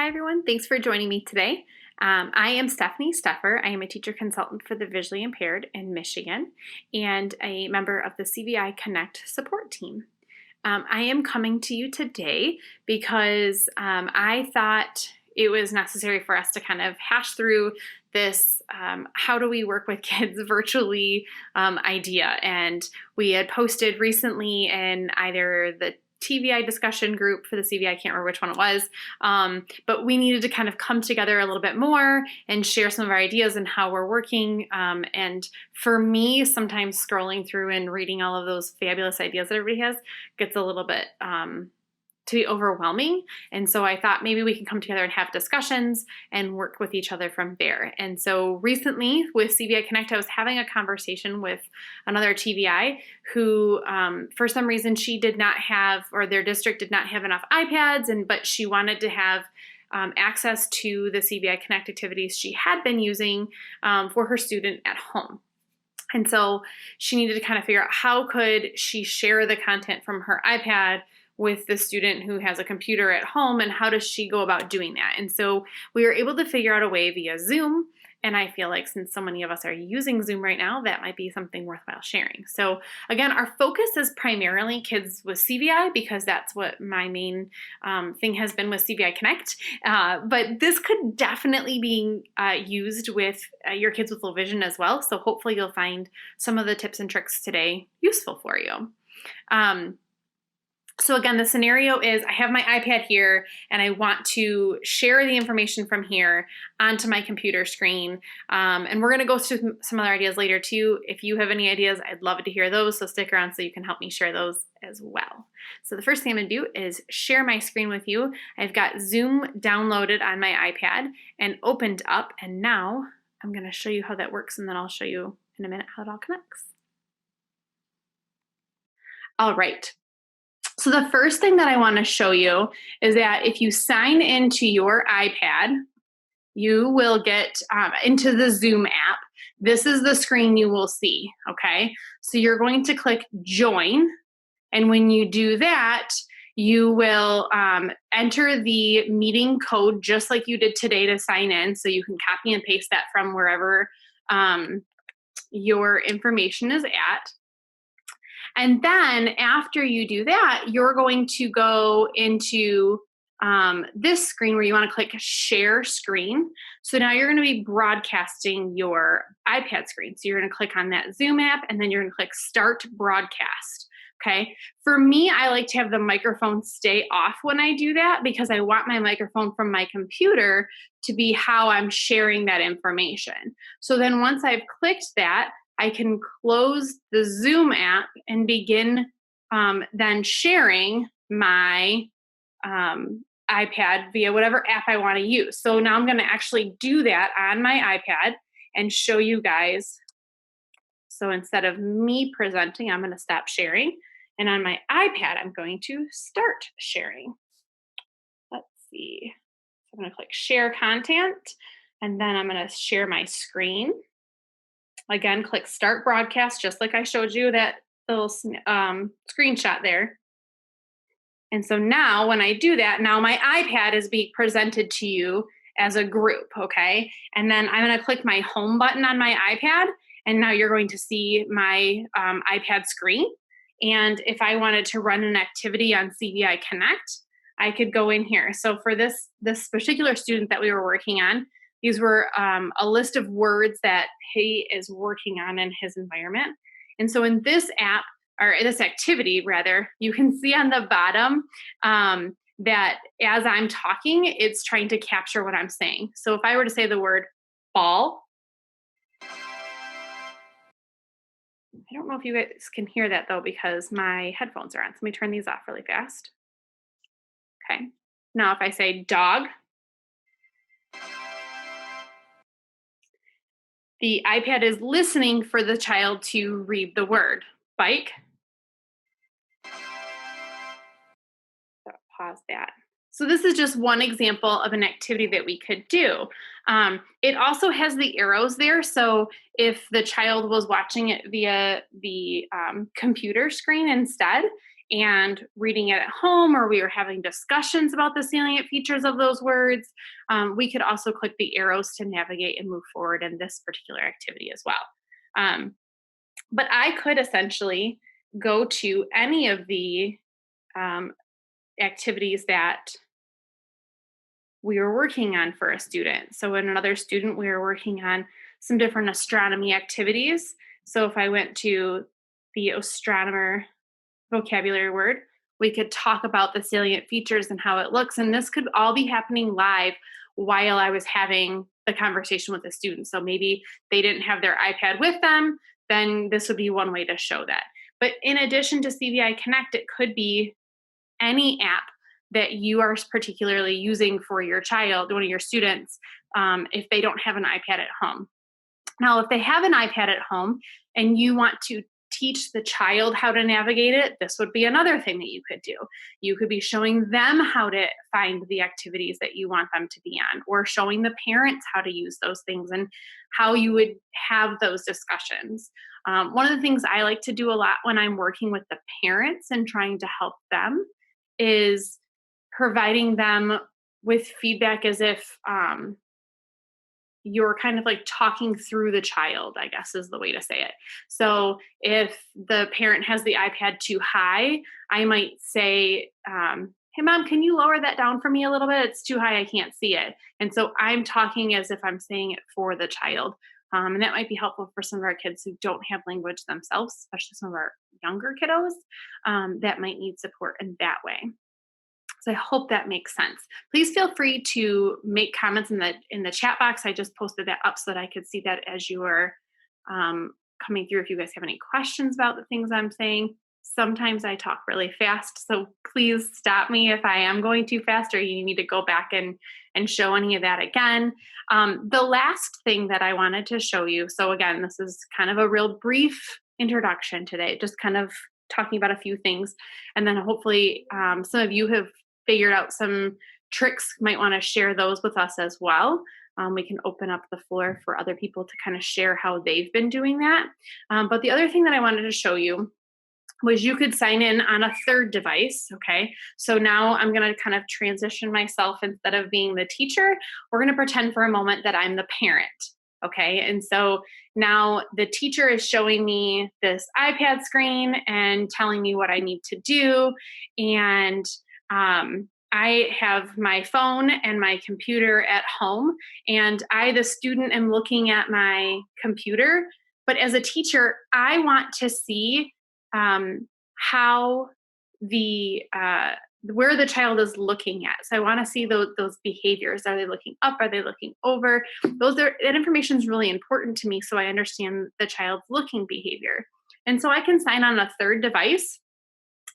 Hi, everyone. Thanks for joining me today. I am Stephanie Steffer. I am a teacher consultant for the visually impaired in Michigan and a member of the CViConnect support team. I am coming to you today because I thought it was necessary for us to kind of hash through this how do we work with kids virtually idea. And we had posted recently in either the TVI discussion group for the CV, I can't remember which one it was, but we needed to kind of come together a little bit more and share some of our ideas and how we're working. And for me, sometimes scrolling through and reading all of those fabulous ideas that everybody has gets a little bit to be overwhelming. And so I thought maybe we can come together and have discussions and work with each other from there. And so recently with CViConnect, I was having a conversation with another TVI who, for some reason, she did not have, or their district did not have enough iPads, but she wanted to have access to the CViConnect activities she had been using for her student at home. And so she needed to kind of figure out how could she share the content from her iPad with the student who has a computer at home, and how does she go about doing that? And so we were able to figure out a way via Zoom. And I feel like since so many of us are using Zoom right now, that might be something worthwhile sharing. So again, our focus is primarily kids with CVI because that's what my main thing has been with CViConnect. But this could definitely be used with your kids with low vision as well. So hopefully you'll find some of the tips and tricks today useful for you. So again, the scenario is I have my iPad here and I want to share the information from here onto my computer screen. And we're going to go through some other ideas later too. If you have any ideas, I'd love to hear those. So stick around so you can help me share those as well. So the first thing I'm going to do is share my screen with you. I've got Zoom downloaded on my iPad and opened up. And now I'm going to show you how that works. And then I'll show you in a minute how it all connects. All right. So the first thing that I want to show you is that if you sign into your iPad, you will get into the Zoom app. This is the screen you will see, okay? So you're going to click join, and when you do that, you will enter the meeting code just like you did today to sign in, so you can copy and paste that from wherever your information is at. And then after you do that, you're going to go into this screen where you want to click share screen. So now you're going to be broadcasting your iPad screen. So you're going to click on that Zoom app and then you're going to click start broadcast. Okay. For me, I like to have the microphone stay off when I do that because I want my microphone from my computer to be how I'm sharing that information. So then once I've clicked that, I can close the Zoom app and begin then sharing my iPad via whatever app I want to use. So now I'm going to actually do that on my iPad and show you guys. So instead of me presenting, I'm going to stop sharing. And on my iPad, I'm going to start sharing. Let's see. So I'm going to click share content, and then I'm going to share my screen. Again, click start broadcast, just like I showed you that little screenshot there. And so now when I do that, now my iPad is being presented to you as a group, okay? And then I'm going to click my home button on my iPad, and now you're going to see my iPad screen. And if I wanted to run an activity on CViConnect, I could go in here. So for this particular student that we were working on, these were a list of words that he is working on in his environment. And so in this app, or this activity rather, you can see on the bottom that as I'm talking, it's trying to capture what I'm saying. So if I were to say the word ball, I don't know if you guys can hear that though, because my headphones are on. So let me turn these off really fast. Okay. Now if I say dog, the iPad is listening for the child to read the word. Bike. So pause that. So this is just one example of an activity that we could do. It also has the arrows there. So if the child was watching it via the computer screen instead, and reading it at home, or we were having discussions about the salient features of those words, we could also click the arrows to navigate and move forward in this particular activity as well. But I could essentially go to any of the activities that we were working on for a student. So in another student, we were working on some different astronomy activities. So if I went to the astronomer vocabulary word, we could talk about the salient features and how it looks. And this could all be happening live while I was having the conversation with the student. So maybe they didn't have their iPad with them, then this would be one way to show that. But in addition to CViConnect, it could be any app that you are particularly using for your child, one of your students, if they don't have an iPad at home. Now, if they have an iPad at home and you want to teach the child how to navigate it, this would be another thing that you could do. You could be showing them how to find the activities that you want them to be on, or showing the parents how to use those things and how you would have those discussions. One of the things I like to do a lot when I'm working with the parents and trying to help them is providing them with feedback as if you're kind of like talking through the child, I guess is the way to say it. So if the parent has the iPad too high, I might say, hey, mom, can you lower that down for me a little bit? It's too high. I can't see it. And so I'm talking as if I'm saying it for the child. And that might be helpful for some of our kids who don't have language themselves, especially some of our younger kiddos that might need support in that way. So I hope that makes sense. Please feel free to make comments in the chat box. I just posted that up so that I could see that as you are coming through. If you guys have any questions about the things I'm saying, sometimes I talk really fast, so please stop me if I am going too fast or you need to go back and show any of that again. The last thing that I wanted to show you, so again, this is kind of a real brief introduction today, just kind of talking about a few things, and then hopefully some of you have figured out some tricks, might want to share those with us as well. We can open up the floor for other people to kind of share how they've been doing that. But the other thing that I wanted to show you was you could sign in on a third device, okay? So now I'm gonna kind of transition myself. Instead of being the teacher, we're gonna pretend for a moment that I'm the parent, okay? And so now the teacher is showing me this iPad screen and telling me what I need to do. And I have my phone and my computer at home, and I, the student, am looking at my computer. But as a teacher, I want to see how where the child is looking at. So I want to see those behaviors. Are they looking up? Are they looking over? That information is really important to me, so I understand the child's looking behavior. And so I can sign on a third device.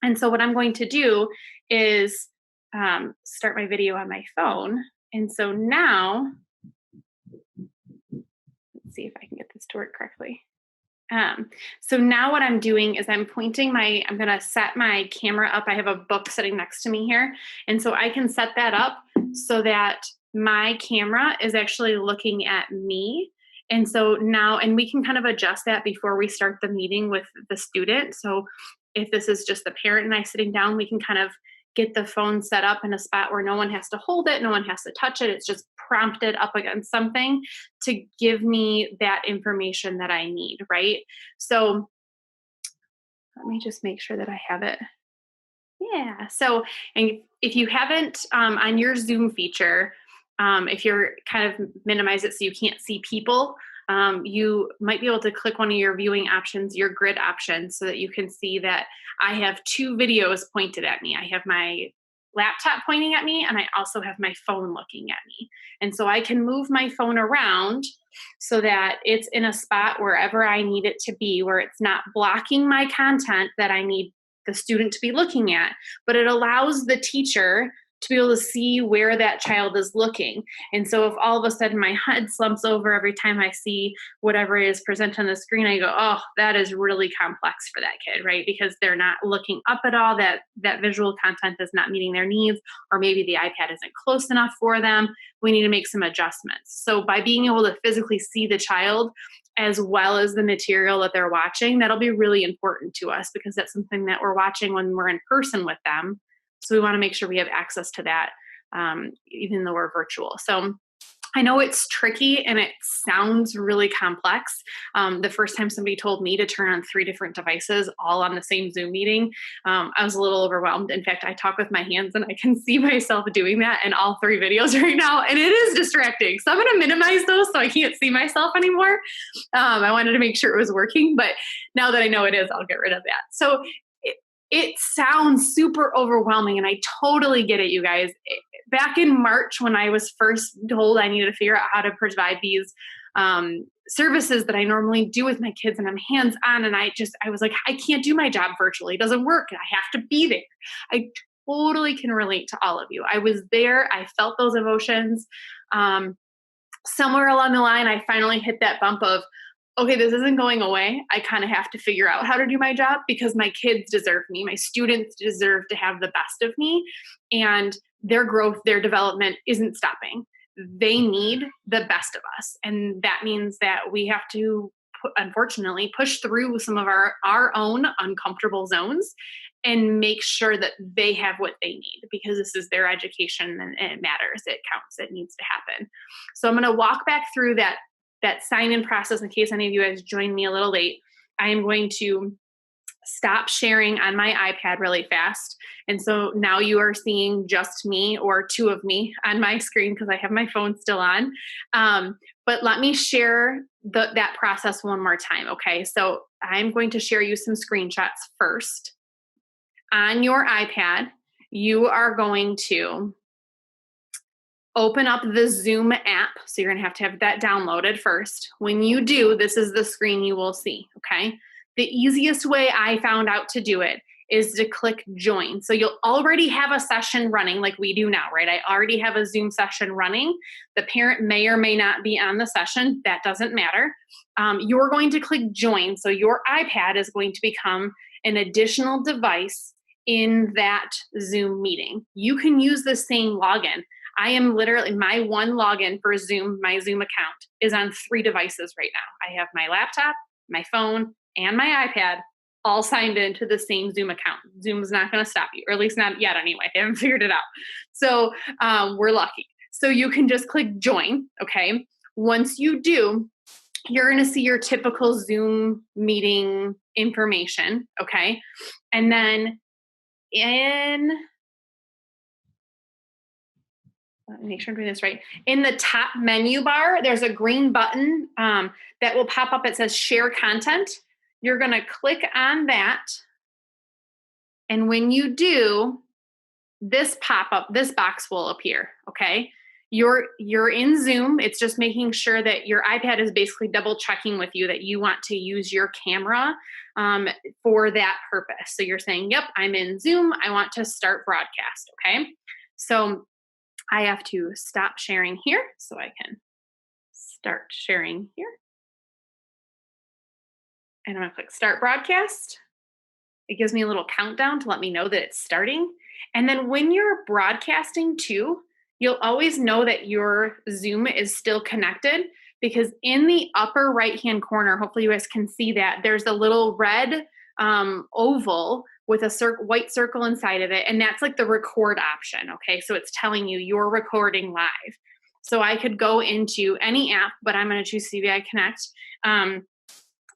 And so what I'm going to do is start my video on my phone. And so now, let's see if I can get this to work correctly. So now what I'm doing is I'm going to set my camera up. I have a book sitting next to me here. And so I can set that up so that my camera is actually looking at me. And so now, and we can kind of adjust that before we start the meeting with the student. So if this is just the parent and I sitting down, we can kind of get the phone set up in a spot where no one has to hold it, no one has to touch it. It's just prompted up against something to give me that information that I need, right? So let me just make sure that I have it. Yeah, so and if you haven't on your Zoom feature, if you're kind of minimize it so you can't see people, you might be able to click one of your viewing options, your grid options, so that you can see that I have two videos pointed at me. I have my laptop pointing at me, and I also have my phone looking at me. And so I can move my phone around so that it's in a spot wherever I need it to be, where it's not blocking my content that I need the student to be looking at, but it allows the teacher to be able to see where that child is looking. And so if all of a sudden my head slumps over every time I see whatever is presented on the screen, I go, oh, that is really complex for that kid, right? Because they're not looking up at all, that visual content is not meeting their needs, or maybe the iPad isn't close enough for them. We need to make some adjustments. So by being able to physically see the child as well as the material that they're watching, that'll be really important to us, because that's something that we're watching when we're in person with them. So we want to make sure we have access to that, even though we're virtual. So I know it's tricky and it sounds really complex. The first time somebody told me to turn on 3 different devices all on the same Zoom meeting, I was a little overwhelmed. In fact, I talk with my hands and I can see myself doing that in all 3 videos right now, and it is distracting. So I'm going to minimize those so I can't see myself anymore. I wanted to make sure it was working, but now that I know it is, I'll get rid of that. So it sounds super overwhelming, and I totally get it, you guys. Back in March, when I was first told I needed to figure out how to provide these services that I normally do with my kids, and I'm hands-on, and I was like, I can't do my job virtually. It doesn't work. I have to be there. I totally can relate to all of you. I was there. I felt those emotions. Somewhere along the line, I finally hit that bump of, okay, this isn't going away. I kind of have to figure out how to do my job, because my kids deserve me. My students deserve to have the best of me, and their growth, their development isn't stopping. They need the best of us. And that means that we have to, unfortunately, push through some of our own uncomfortable zones and make sure that they have what they need, because this is their education and it matters. It counts. It needs to happen. So I'm going to walk back through that sign-in process in case any of you guys joined me a little late. I am going to stop sharing on my iPad really fast. And so now you are seeing just me, or 2 of me on my screen, because I have my phone still on. But let me share that process one more time, okay? So I'm going to share you some screenshots first. On your iPad, you are going to open up the Zoom app. So you're going to have that downloaded first. When you do, this is the screen you will see, okay? The easiest way I found out to do it is to click join. So you'll already have a session running like we do now, right? I already have a Zoom session running. The parent may or may not be on the session. That doesn't matter. You're going to click join. So your iPad is going to become an additional device in that Zoom meeting. You can use the same login. I am literally, my one login for Zoom, my Zoom account, is on 3 devices right now. I have my laptop, my phone, and my iPad all signed into the same Zoom account. Zoom's not going to stop you, or at least not yet anyway. They haven't figured it out. So we're lucky. So you can just click join, okay? Once you do, you're going to see your typical Zoom meeting information, okay? And then let me make sure I'm doing this right. In the top menu bar, there's a green button that will pop up. It says share content. You're going to click on that. And when you do, this box will appear, okay? You're in Zoom. It's just making sure that your iPad is basically double checking with you that you want to use your camera for that purpose. So you're saying, yep, I'm in Zoom. I want to start broadcast, okay? So I have to stop sharing here so I can start sharing here. And I'm going to click start broadcast. It gives me a little countdown to let me know that it's starting. And then when you're broadcasting too, you'll always know that your Zoom is still connected, because in the upper right-hand corner, hopefully you guys can see that, there's a little red oval with a white circle inside of it, and that's like the record option, okay? So it's telling you you're recording live. So I could go into any app, but I'm going to choose CViConnect,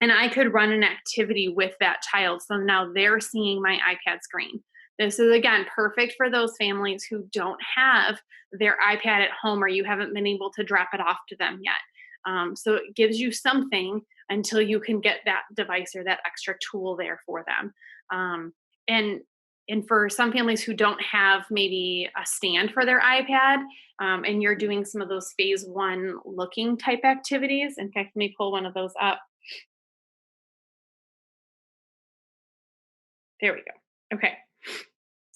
and I could run an activity with that child. So now they're seeing my iPad screen. This is, again, perfect for those families who don't have their iPad at home, or you haven't been able to drop it off to them yet. So it gives you something until you can get that device or that extra tool there for them. And for some families who don't have maybe a stand for their iPad, and you're doing some of those phase 1 looking type activities. In fact, let me pull one of those up. There we go. Okay.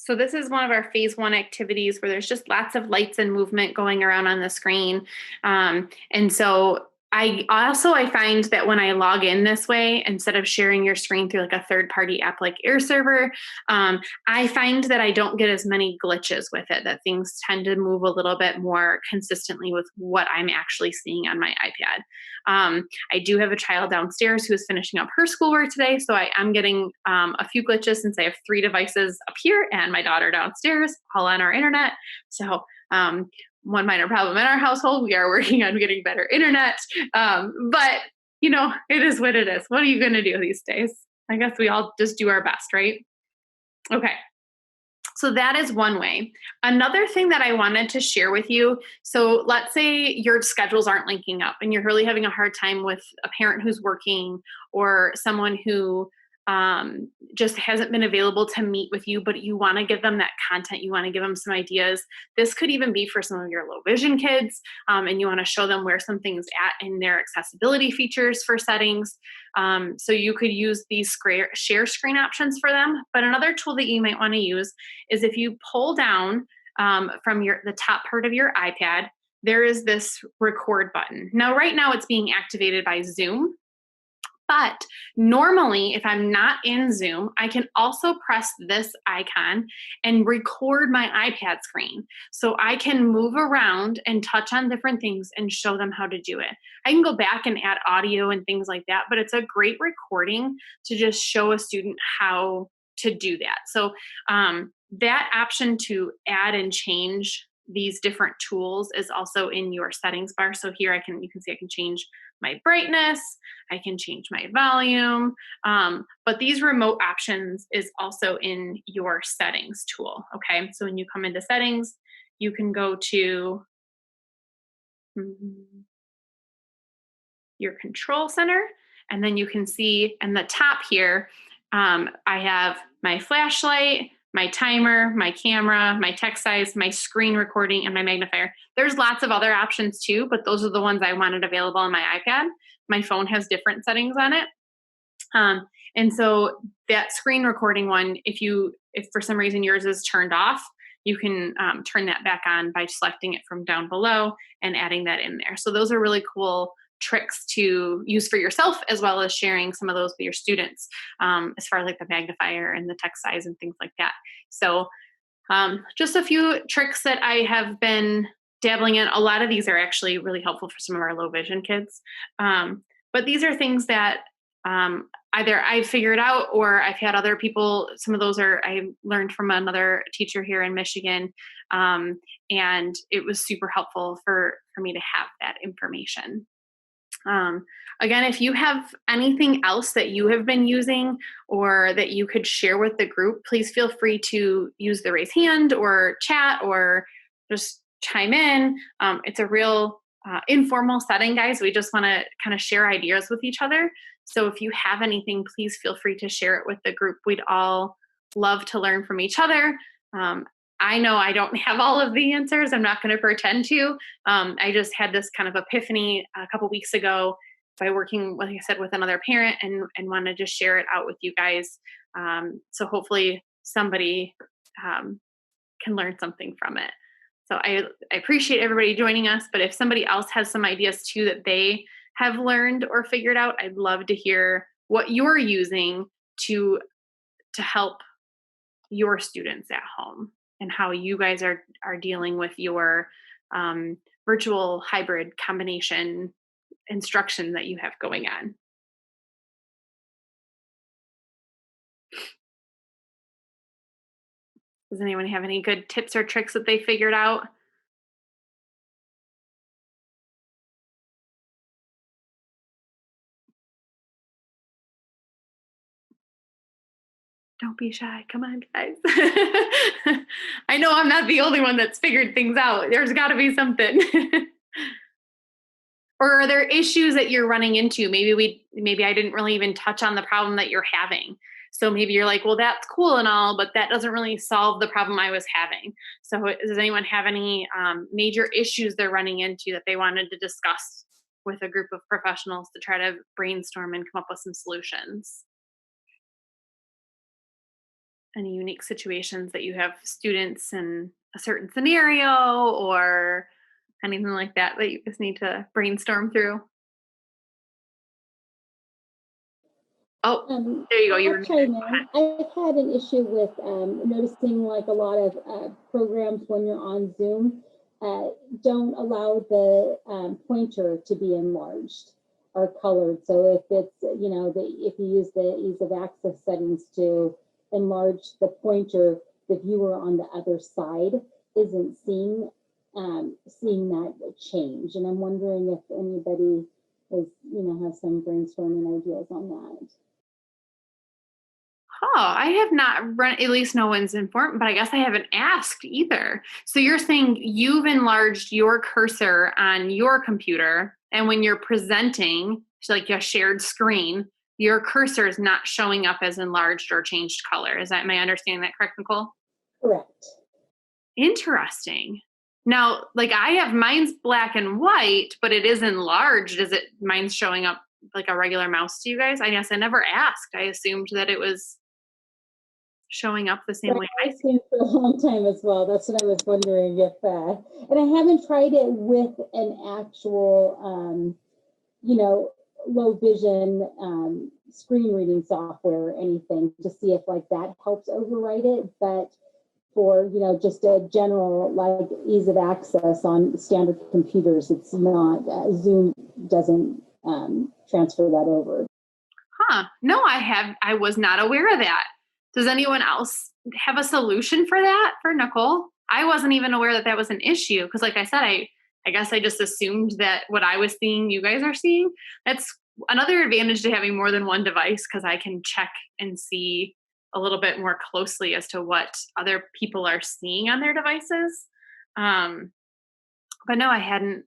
So this is one of our phase one activities where there's just lots of lights and movement going around on the screen. And so I find that when I log in this way, instead of sharing your screen through like a third party app like Air Server, I find that I don't get as many glitches with it, that things tend to move a little bit more consistently with what I'm actually seeing on my iPad. I do have a child downstairs who is finishing up her schoolwork today, so I am getting a few glitches since I have 3 devices up here and my daughter downstairs, all on our internet. So one minor problem in our household. We are working on getting better internet, but it is what it is. What are you going to do these days? I guess we all just do our best, right? Okay. So that is one way. Another thing that I wanted to share with you, so let's say your schedules aren't linking up and you're really having a hard time with a parent who's working or someone who just hasn't been available to meet with you, but you want to give them that content, you want to give them some ideas. This could even be for some of your low vision kids, and you want to show them where something's at in their accessibility features for settings. So you could use these share screen options for them. But another tool that you might want to use is if you pull down from the top part of your iPad, there is this record button. Now, right now it's being activated by Zoom. But normally, if I'm not in Zoom, I can also press this icon and record my iPad screen. So I can move around and touch on different things and show them how to do it. I can go back and add audio and things like that, but it's a great recording to just show a student how to do that. So that option to add and change these different tools is also in your settings bar. So here you can see I can change my brightness, I can change my volume, but these remote options is also in your settings tool, okay? So when you come into settings, you can go to your control center, and then you can see in the top here, I have my flashlight, my timer, my camera, my text size, my screen recording, and my magnifier. There's lots of other options too, but those are the ones I wanted available on my iPad. My phone has different settings on it. And so that screen recording one, if for some reason yours is turned off, you can turn that back on by selecting it from down below and adding that in there. So those are really cool tricks to use for yourself, as well as sharing some of those with your students, as far as like the magnifier and the text size and things like that. So just a few tricks that I have been dabbling in. A lot of these are actually really helpful for some of our low vision kids. But these are things that either I've figured out or I've had other people, some of those I learned from another teacher here in Michigan. And it was super helpful for me to have that information. Again, if you have anything else that you have been using or that you could share with the group, please feel free to use the raise hand or chat or just chime in. It's a real informal setting, guys. We just want to kind of share ideas with each other. So if you have anything, please feel free to share it with the group. We'd all love to learn from each other. I know I don't have all of the answers. I'm not going to pretend to. I just had this kind of epiphany a couple weeks ago by working, like I said, with another parent and wanted to share it out with you guys. So hopefully somebody can learn something from it. So I appreciate everybody joining us, but if somebody else has some ideas too that they have learned or figured out, I'd love to hear what you're using to help your students at home and how you guys are dealing with your virtual hybrid combination instruction that you have going on. Does anyone have any good tips or tricks that they figured out? Don't be shy. Come on, guys. I know I'm not the only one that's figured things out. There's got to be something. Or are there issues that you're running into? Maybe I didn't really even touch on the problem that you're having. So maybe you're like, well, that's cool and all, but that doesn't really solve the problem I was having. So does anyone have any major issues they're running into that they wanted to discuss with a group of professionals to try to brainstorm and come up with some solutions? any unique situations that you have students in a certain scenario or anything like that that you just need to brainstorm through? Oh, there you go. You were I'll muted. chime in. I've had an issue with noticing like a lot of programs when you're on Zoom don't allow the pointer to be enlarged or colored. So if it's, if you use the ease of access settings to enlarge the pointer, the viewer on the other side isn't seeing that change. And I'm wondering if anybody is, has some brainstorming ideas on that. Oh, I have not run, at least no one's informed, but I guess I haven't asked either. So you're saying you've enlarged your cursor on your computer, and when you're presenting, so like a shared screen, your cursor is not showing up as enlarged or changed color. Is that, am I understanding that correct, Nicole? Correct. Interesting. Now, like I have mine's black and white, but it is enlarged. Is it mine's showing up like a regular mouse to you guys? I guess I never asked. I assumed that it was showing up the same way I I've see seen for a long time as well. That's what I was wondering if, and I haven't tried it with an actual, low vision screen reading software or anything to see if like that helps override it. But for, just a general like ease of access on standard computers, it's not, Zoom doesn't transfer that over. Huh. No, I was not aware of that. Does anyone else have a solution for that for Nicole? I wasn't even aware that that was an issue because, like I said, I guess I just assumed that what I was seeing, you guys are seeing. That's another advantage to having more than one device because I can check and see a little bit more closely as to what other people are seeing on their devices. Um, but no, I hadn't.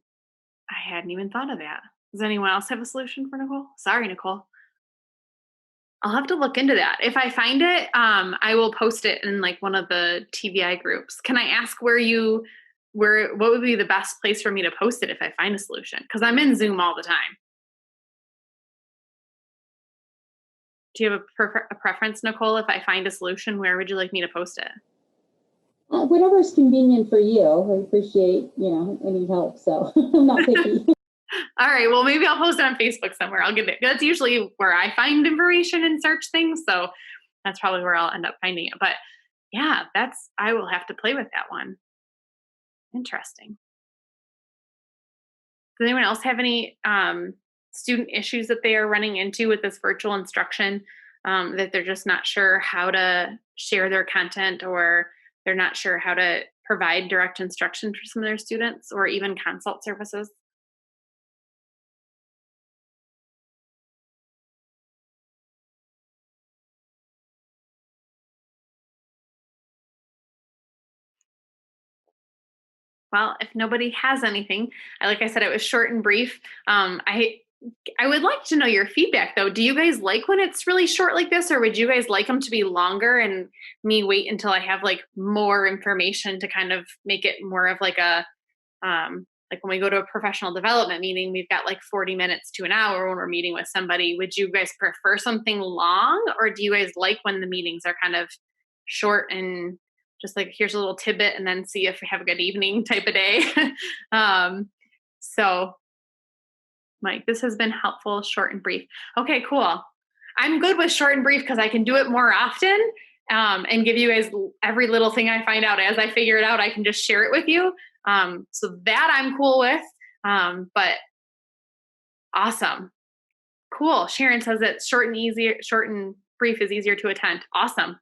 I hadn't even thought of that. Does anyone else have a solution for Nicole? Sorry, Nicole. I'll have to look into that. If I find it, I will post it in like one of the TVI groups. Can I ask what would be the best place for me to post it if I find a solution? Because I'm in Zoom all the time. Do you have a preference, Nicole? If I find a solution, where would you like me to post it? Whatever's convenient for you. I appreciate, any help. So I'm not picky. All right. Well, maybe I'll post it on Facebook somewhere. I'll get it. That's usually where I find information and search things. So that's probably where I'll end up finding it. But yeah, I will have to play with that one. Interesting. Does anyone else have any student issues that they are running into with this virtual instruction, that they're just not sure how to share their content, or they're not sure how to provide direct instruction for some of their students, or even consult services? Well, if nobody has anything, like I said, it was short and brief. I would like to know your feedback though. Do you guys like when it's really short like this, or would you guys like them to be longer and me wait until I have like more information to kind of make it more of like when we go to a professional development meeting, we've got like 40 minutes to an hour when we're meeting with somebody. Would you guys prefer something long, or do you guys like when the meetings are kind of short and just like, here's a little tidbit and then see if we have a good evening type of day? So Mike, this has been helpful, short and brief. Okay, cool. I'm good with short and brief because I can do it more often, and give you guys every little thing I find out. As I figure it out, I can just share it with you. So that I'm cool with. But awesome. Cool. Sharon says that short and brief is easier to attend. Awesome.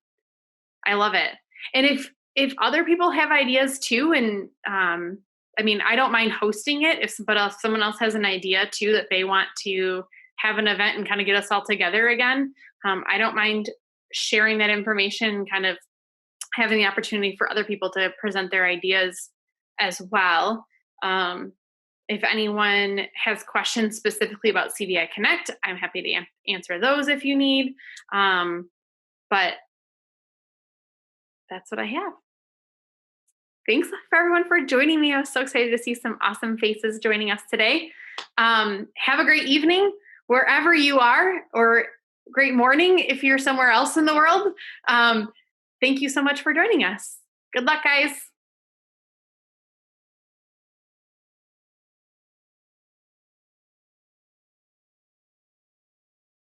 I love it. And if other people have ideas too, and I mean, I don't mind hosting it, but if someone else has an idea too that they want to have an event and kind of get us all together again, I don't mind sharing that information and kind of having the opportunity for other people to present their ideas as well. If anyone has questions specifically about CViConnect, I'm happy to answer those if you need. But that's what I have. Thanks for everyone for joining me. I was so excited to see some awesome faces joining us today. Have a great evening wherever you are, or great morning if you're somewhere else in the world. Thank you so much for joining us. Good luck, guys.